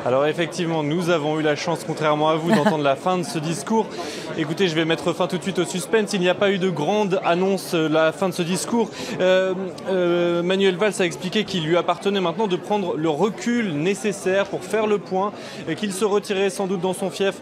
Alors effectivement, nous avons eu la chance, contrairement à vous, d'entendre la fin de ce discours. Écoutez, je vais mettre fin tout de suite au suspense. Il n'y a pas eu de grande annonce la fin de ce discours. Manuel Valls a expliqué qu'il lui appartenait maintenant de prendre le recul nécessaire pour faire le point, qu'il se retirait sans doute dans son fief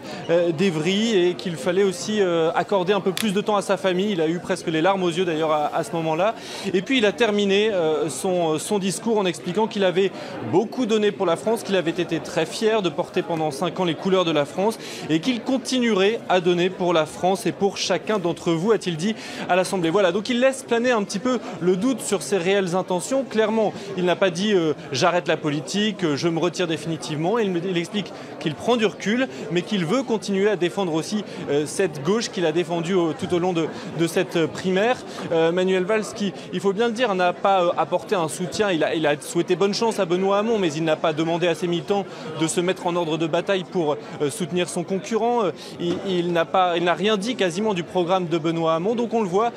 d'Evry et qu'il fallait aussi accorder un peu plus de temps à sa famille. Il a eu presque les larmes aux yeux d'ailleurs à ce moment-là. Et puis il a terminé son discours en expliquant qu'il avait beaucoup donné pour la France, qu'il avait été très fier de porter pendant 5 ans les couleurs de la France et qu'il continuerait à donner pour la France et pour chacun d'entre vous, a-t-il dit à l'Assemblée. Voilà, donc il laisse planer un petit peu le doute sur ses réelles intentions. Clairement, il n'a pas dit j'arrête la politique, je me retire définitivement. Il explique qu'il prend du recul, mais qu'il veut continuer à défendre aussi cette gauche qu'il a défendue tout au long de cette primaire. Manuel Valls, qui, il faut bien le dire, n'a pas apporté un soutien. Il a souhaité bonne chance à Benoît Hamon, mais il n'a pas demandé à ses militants de se mettre en ordre de bataille pour soutenir son concurrent. Il n'a rien dit quasiment du programme de Benoît Hamon. Donc on le voit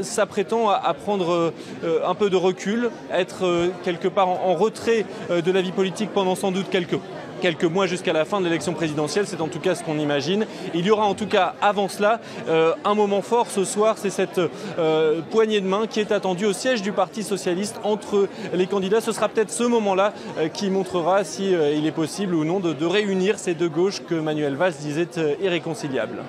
s'apprêtant à prendre un peu de recul, être quelque part en retrait de la vie politique pendant sans doute quelques mois jusqu'à la fin de l'élection présidentielle, c'est en tout cas ce qu'on imagine. Il y aura en tout cas avant cela un moment fort ce soir, c'est cette poignée de main qui est attendue au siège du Parti Socialiste entre les candidats. Ce sera peut-être ce moment-là qui montrera si il est possible ou non de réunir ces deux gauches que Manuel Valls disait irréconciliables.